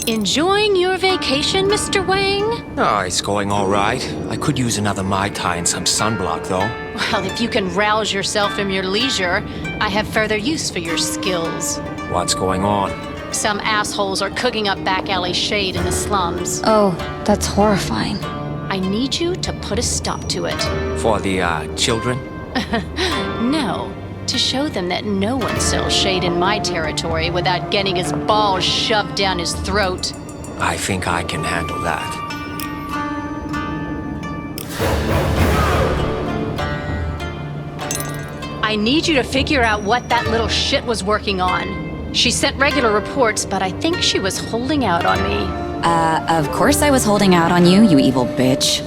Enjoying your vacation, Mr. Wang? Oh, it's going all right. I could use another Mai Tai and some sunblock, though. Well, if you can rouse yourself from your leisure, I have further use for your skills. What's going on? Some assholes are cooking up back alley shade in the slums. Oh, that's horrifying. I need you to put a stop to it. For the, children? No, to show them that no one sells shade in my territory without getting his balls shoved down his throat. I think I can handle that. I need you to figure out what that little shit was working on. She sent regular reports, but I think she was holding out on me. Of course I was holding out on you, you evil bitch.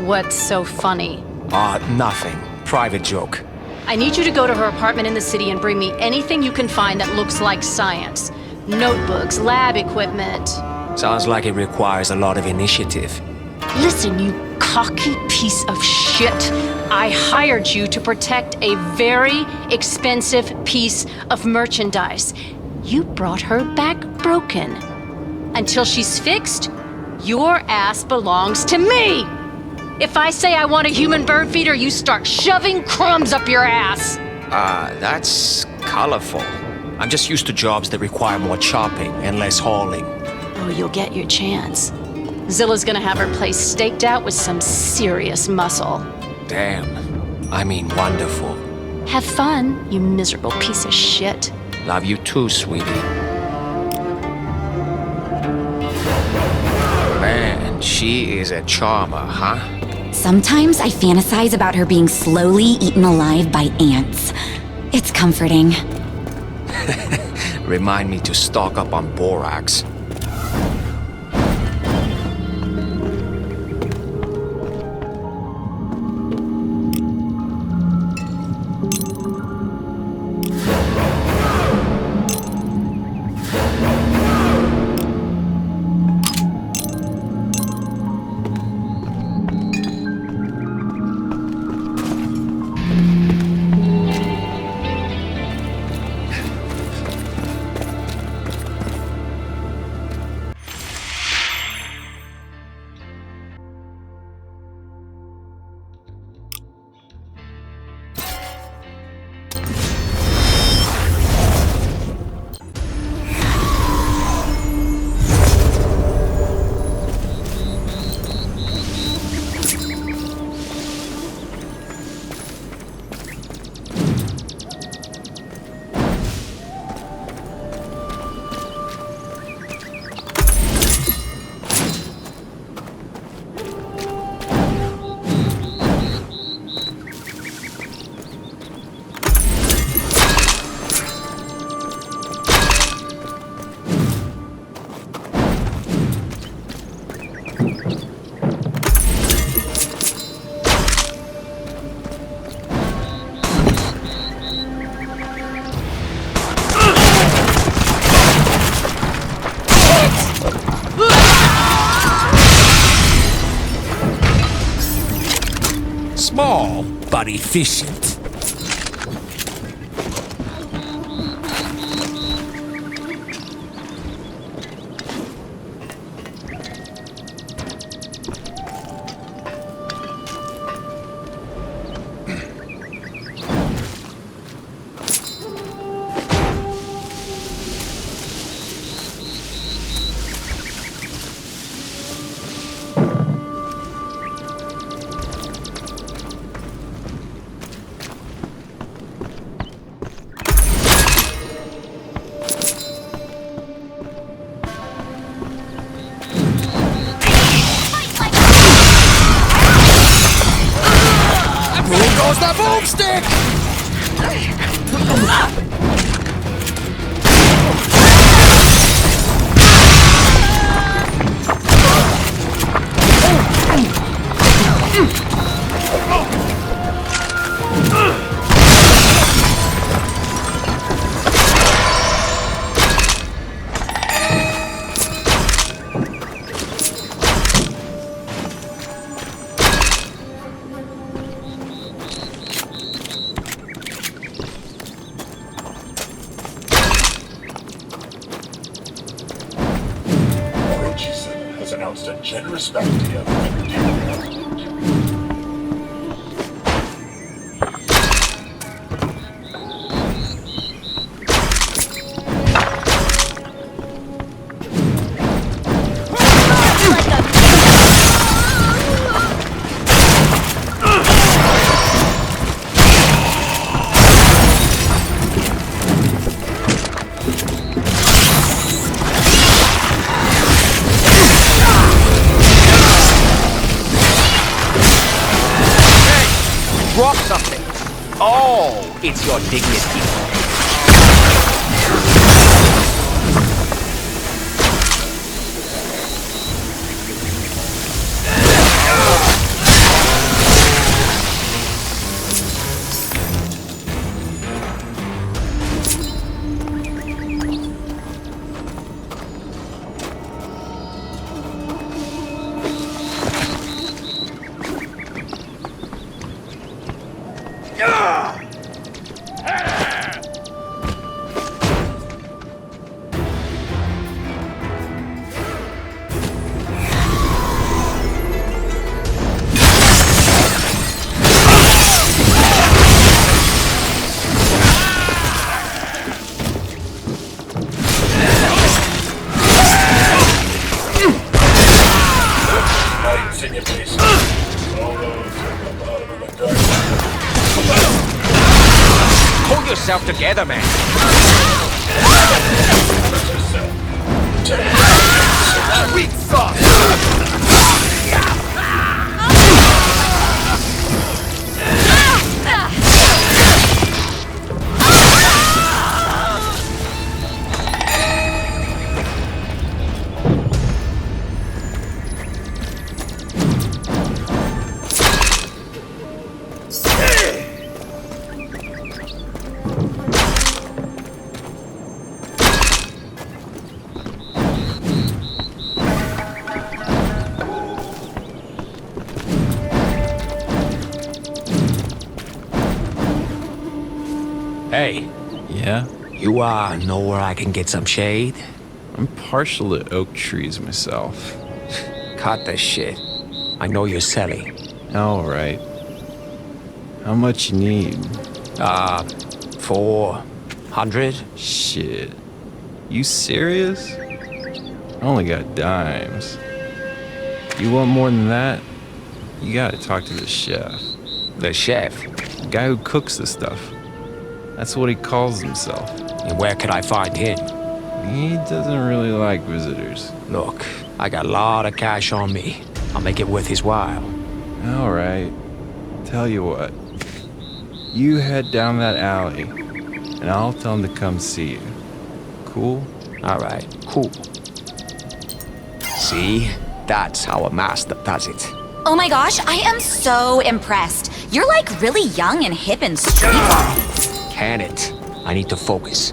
What's so funny? Nothing. Private joke. I need you to go to her apartment in the city and bring me anything you can find that looks like science. Notebooks, lab equipment. Sounds like it requires a lot of initiative. Listen, you cocky piece of shit. I hired you to protect a very expensive piece of merchandise. You brought her back broken. Until she's fixed, your ass belongs to me! If I say I want a human bird feeder, you start shoving crumbs up your ass! That's colorful. I'm just used to jobs that require more chopping and less hauling. Oh, you'll get your chance. Zilla's gonna have her place staked out with some serious muscle. Damn. I mean, wonderful. Have fun, you miserable piece of shit. Love you too, sweetie. Man, she is a charmer, huh? Sometimes I fantasize about her being slowly eaten alive by ants. It's comforting. Remind me to stock up on borax. Small, but efficient. announced a generous bounty of $50. Drop something. Oh, it's your dignity. Pull yourself together, man. Weak sauce. Hey. Yeah? You know where I can get some shade? I'm partial to oak trees myself. Cut the shit. I know you're selling. Alright. How much you need? 400? Shit. You serious? I only got dimes. You want more than that? You gotta talk to the chef. The chef? The guy who cooks the stuff. That's what he calls himself. And where could I find him? He doesn't really like visitors. Look, I got a lot of cash on me. I'll make it worth his while. Alright. Tell you what. You head down that alley, and I'll tell him to come see you. Cool? Alright, cool. See? That's how a master does it. Oh my gosh, I am so impressed. You're like really young and hip and streetwise. Can it? I need to focus.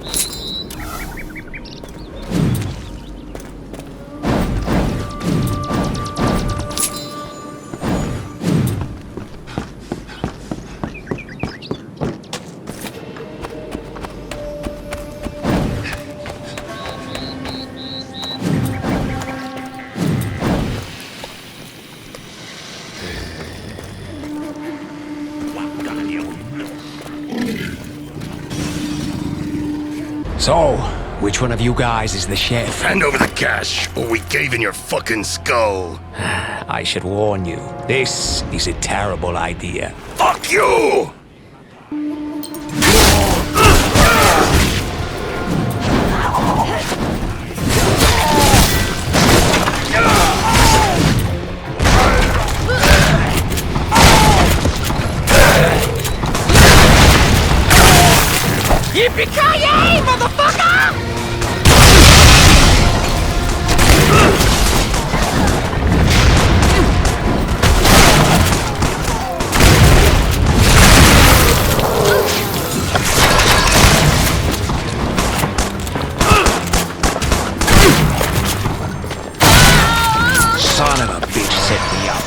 So, which one of you guys is the chef? Hand over the cash, or we cave in your fucking skull. I should warn you, this is a terrible idea. Fuck you! Yippee-ki-yay, motherfucker! Son of a bitch set me up.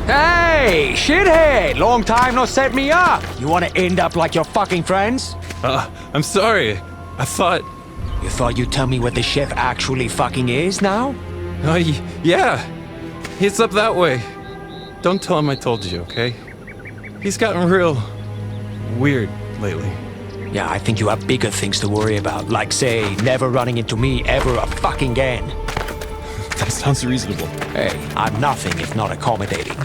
Hey, shithead! Long time no set me up. You wanna end up like your fucking friends? I'm sorry. I thought... You thought you'd tell me what the chef actually fucking is now? Yeah. He's up that way. Don't tell him I told you, okay? He's gotten real... weird lately. Yeah, I think you have bigger things to worry about, like, say, never running into me ever a fucking again. That sounds reasonable. Hey, I'm nothing if not accommodating.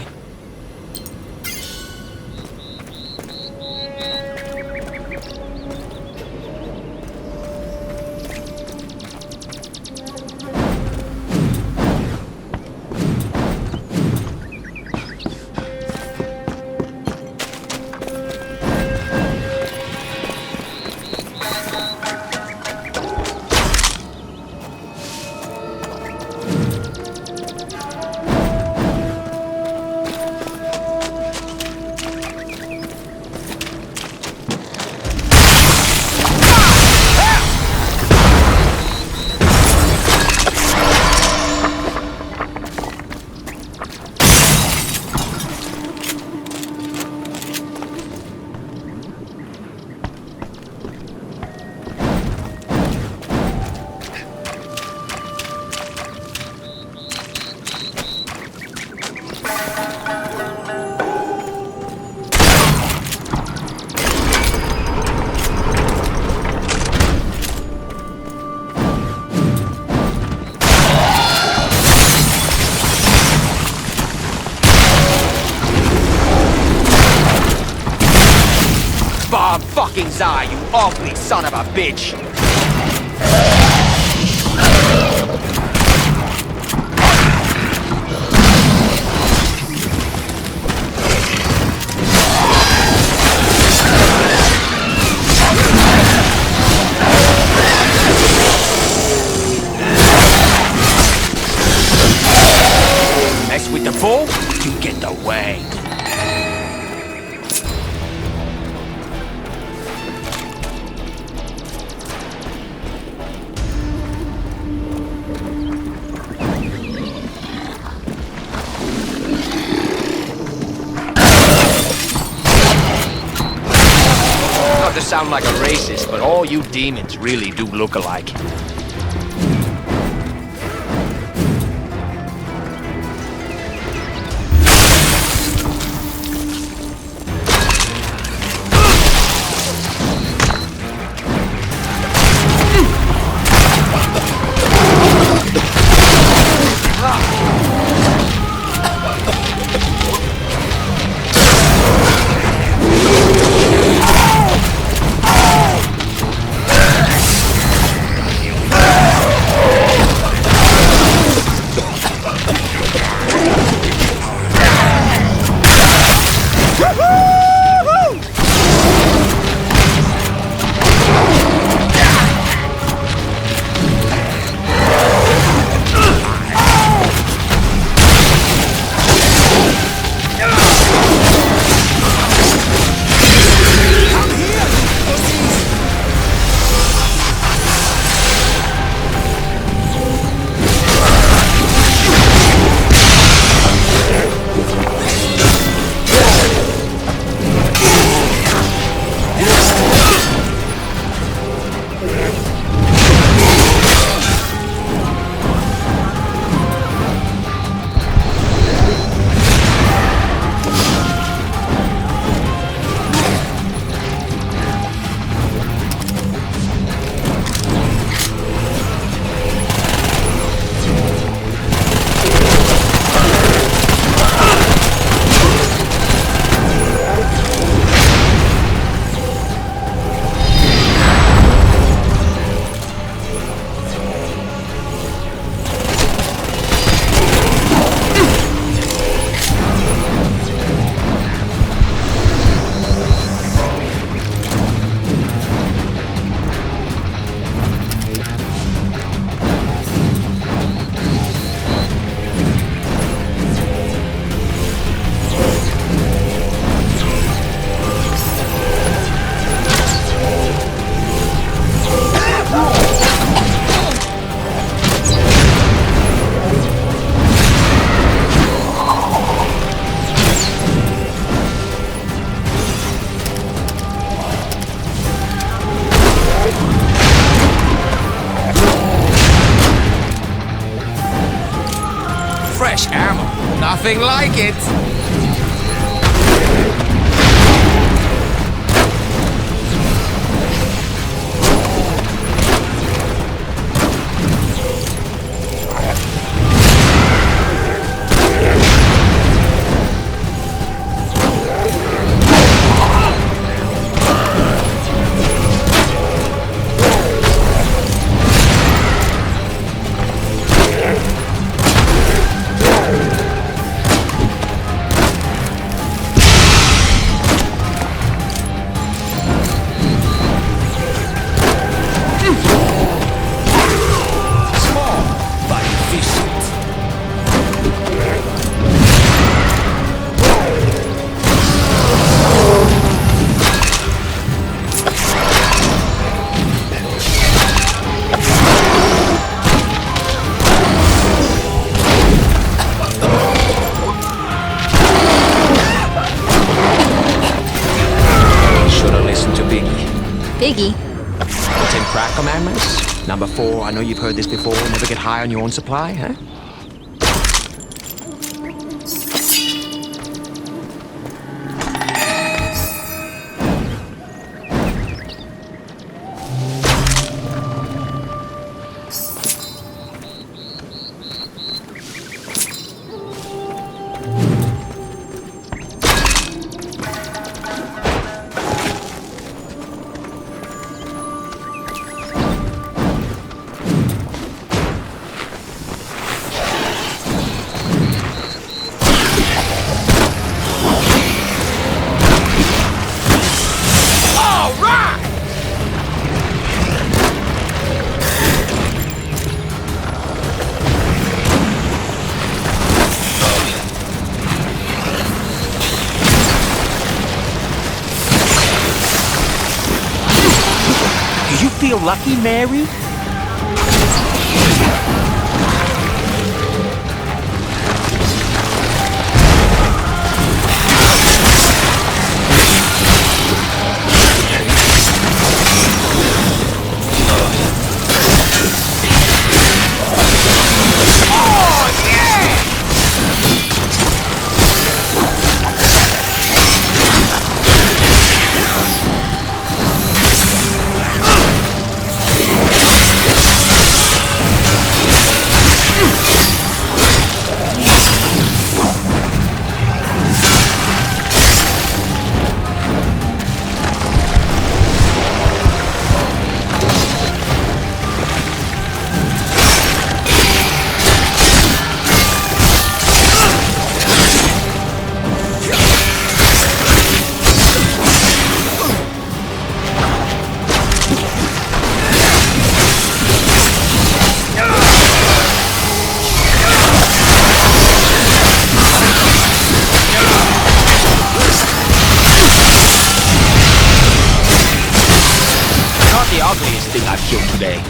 Bob fucking Zai, you ugly son of a bitch! Mess with the bull, you get the way. Not to sound like a racist, but all you demons really do look alike. Fresh ammo. Nothing like it. Biggie. 10 crack commandments. Number 4, I know you've heard this before. Never get high on your own supply, huh? Feel lucky, Mary? Thing I've killed today.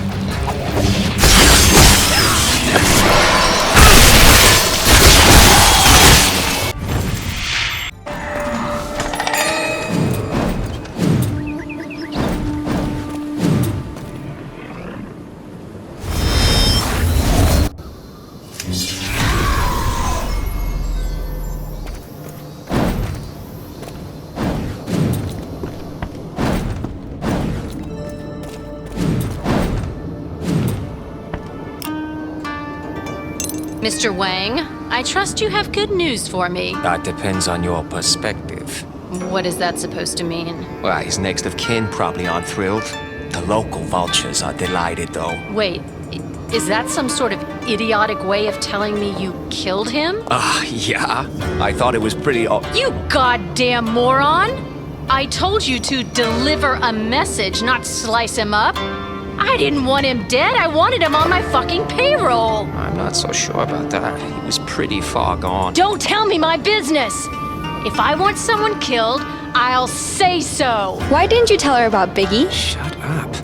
Mr. Wang, I trust you have good news for me. That depends on your perspective. What is that supposed to mean? Well, his next of kin probably aren't thrilled. The local vultures are delighted, though. Wait, is that some sort of idiotic way of telling me you killed him? Yeah. I thought it was pretty You goddamn moron! I told you to deliver a message, not slice him up. I didn't want him dead. I wanted him on my fucking payroll. I'm not so sure about that. He was pretty far gone. Don't tell me my business. If I want someone killed, I'll say so. Why didn't you tell her about Biggie? Shut up.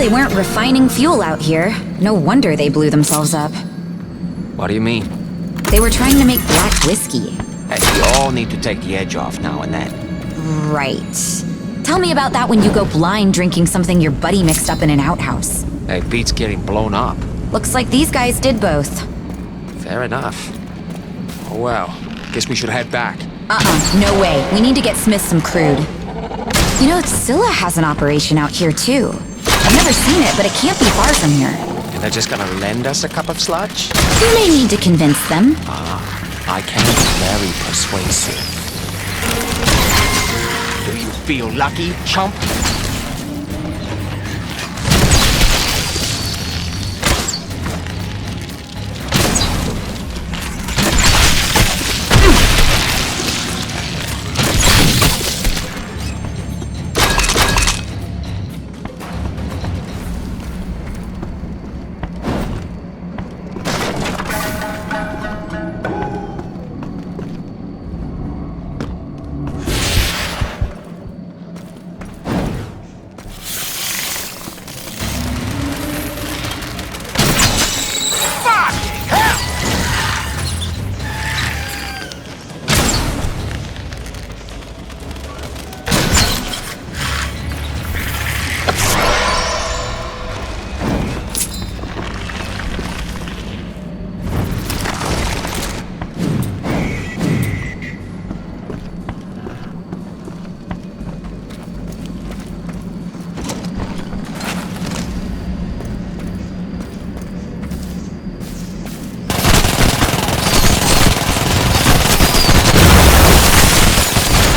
they weren't refining fuel out here. No wonder they blew themselves up. What do you mean? They were trying to make black whiskey. Hey, we all need to take the edge off now and then. Right. Tell me about that when you go blind drinking something your buddy mixed up in an outhouse. Hey, beats getting blown up. Looks like these guys did both. Fair enough. Oh well, guess we should head back. No way. We need to get Smith some crude. You know, Scylla has an operation out here too. I've never seen it, but it can't be far from here. And they're just gonna lend us a cup of sludge? You may need to convince them. I can be very persuasive. Do you feel lucky, chump?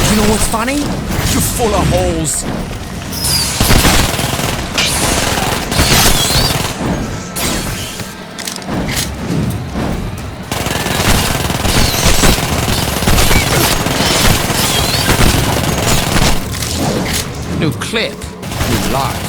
You know what's funny? You're full of holes. New clip, new life.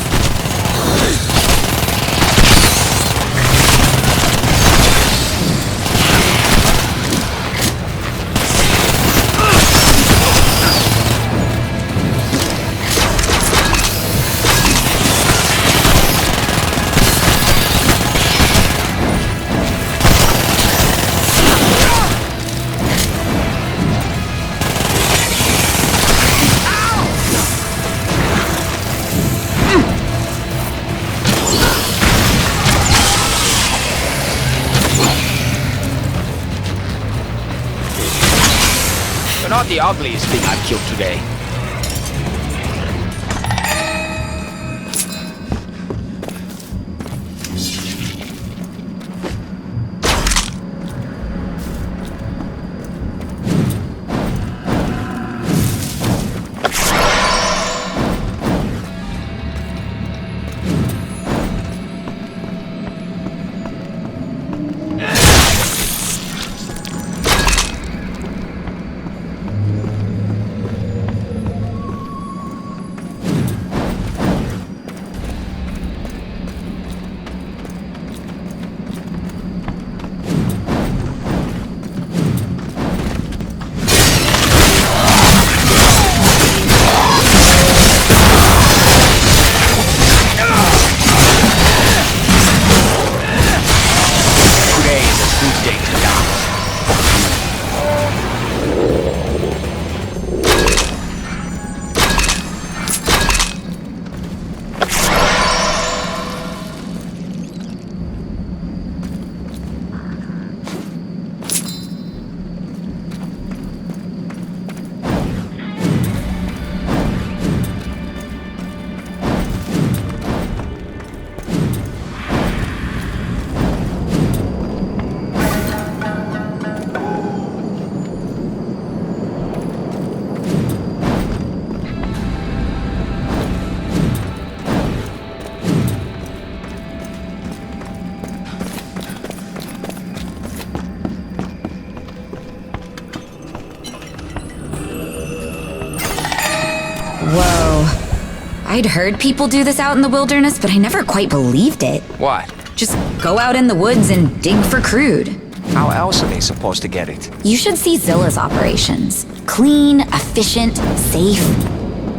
You're not the ugliest thing I've killed today. Whoa. I'd heard people do this out in the wilderness, but I never quite believed it. What? Just go out in the woods and dig for crude. How else are they supposed to get it? You should see Zilla's operations. Clean, efficient, safe.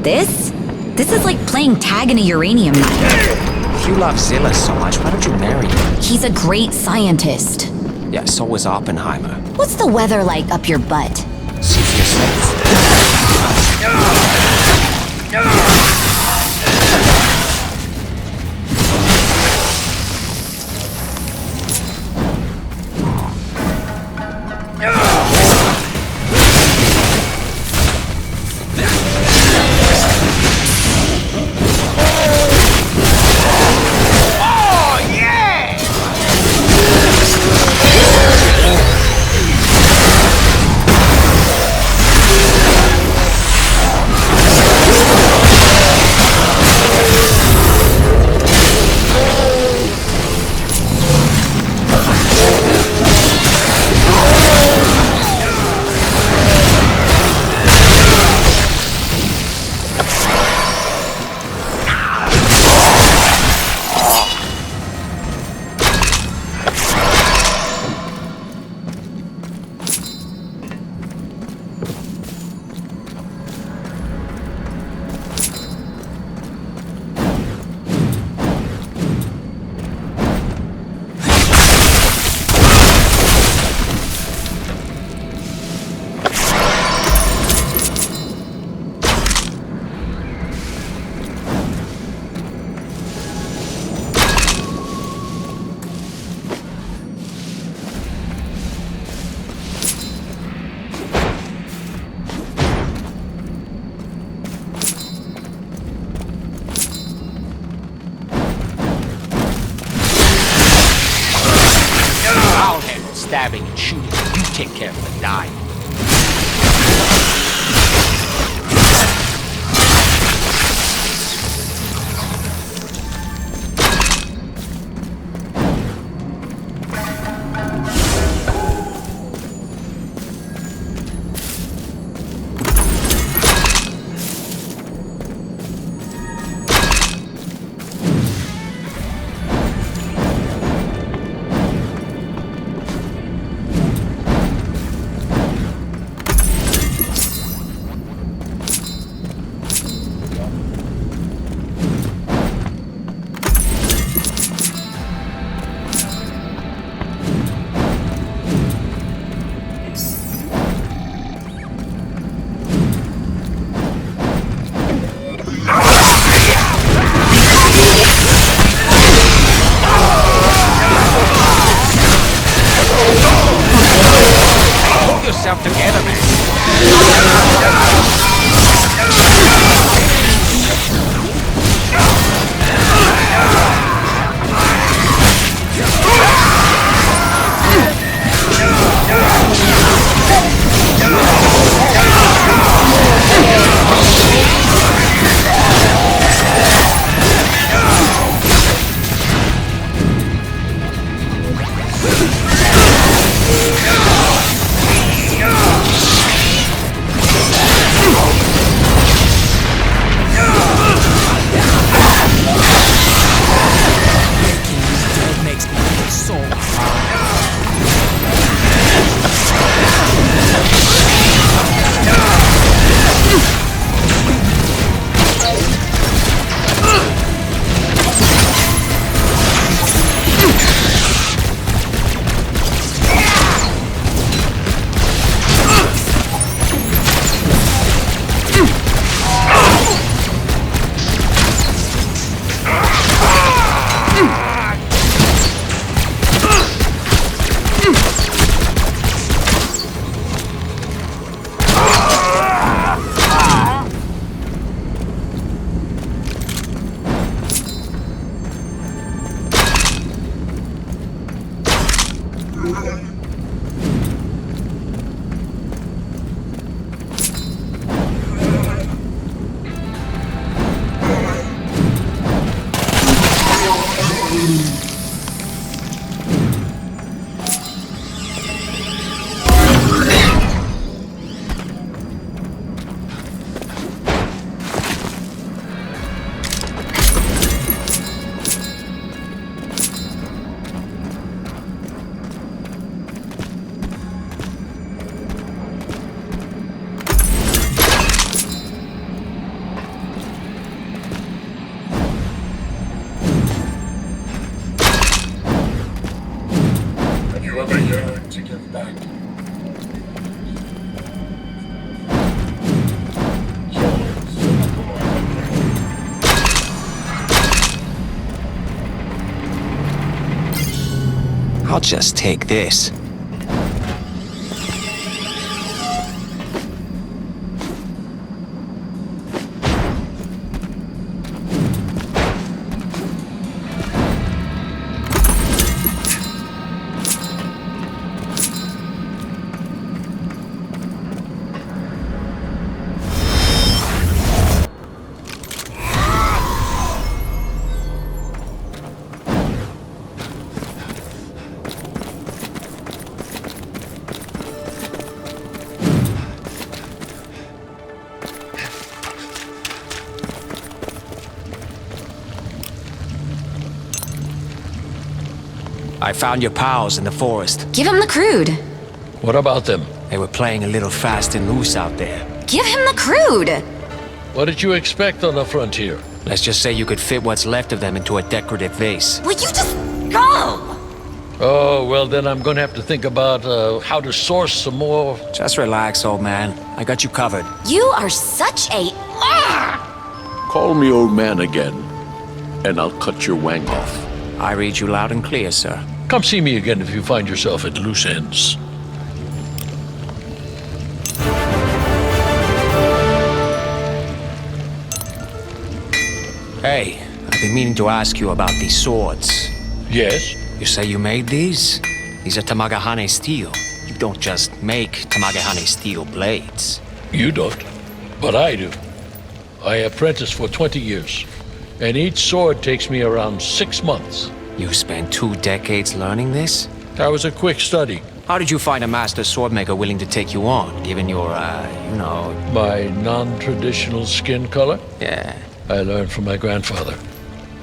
This is like playing tag in a uranium mine. If you love Zilla so much, why don't you marry him? He's a great scientist. Yeah, so was Oppenheimer. What's the weather like up your butt? See for yourself. I'll handle stabbing and shooting. You take care of the dying. Yourself together, man. back. I'll just take this. I found your pals in the forest. Give him the crude. What about them? They were playing a little fast and loose out there. Give him the crude. What did you expect on the frontier? Let's just say you could fit what's left of them into a decorative vase. Will you just go? Oh, well, then I'm gonna have to think about how to source some more. Just relax, old man. I got you covered. You are such a... Call me old man again, and I'll cut your wang off. I read you loud and clear, sir. Come see me again if you find yourself at loose ends. Hey, I've been meaning to ask you about these swords. Yes? You say you made these? These are Tamagahane steel. You don't just make Tamagahane steel blades. You don't, but I do. I apprenticed for 20 years, and each sword takes me around 6 months. You spent 2 decades learning this? That was a quick study. How did you find a master swordmaker willing to take you on, given your, My non-traditional skin color? Yeah. I learned from my grandfather.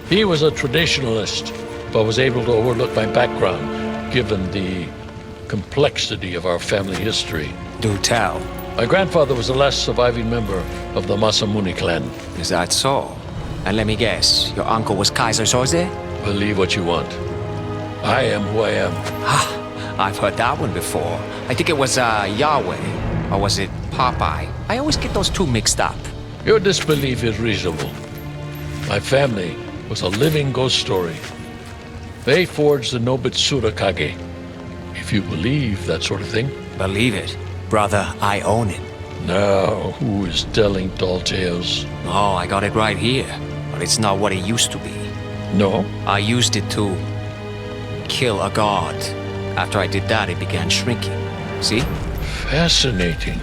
He was a traditionalist, but was able to overlook my background, given the complexity of our family history. Do tell. My grandfather was the last surviving member of the Masamune clan. Is that so? And let me guess, your uncle was Kaiser Soze? Believe what you want. I am who I am. Ah, I've heard that one before. I think it was, Yahweh. Or was it Popeye? I always get those two mixed up. Your disbelief is reasonable. My family was a living ghost story. They forged the Nobitsura Kage. If you believe that sort of thing. Believe it. Brother, I own it. Now, who is telling tall tales? Oh, I got it right here. But it's not what it used to be. No? I used it to kill a god. After I did that, it began shrinking. See? Fascinating.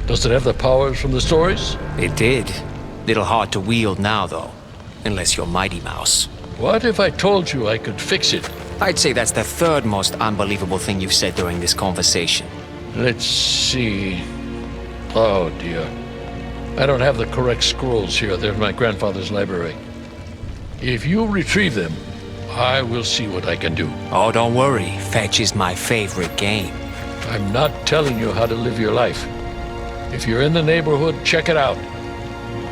Does it have the powers from the stories? It did. Little hard to wield now, though. Unless you're Mighty Mouse. What if I told you I could fix it? I'd say that's the third most unbelievable thing you've said during this conversation. Let's see. Oh, dear. I don't have the correct scrolls here. They're in my grandfather's library. If you retrieve them, I will see what I can do. Oh, don't worry. Fetch is my favorite game. I'm not telling you how to live your life. If you're in the neighborhood, check it out.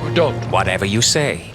Or don't. Whatever you say.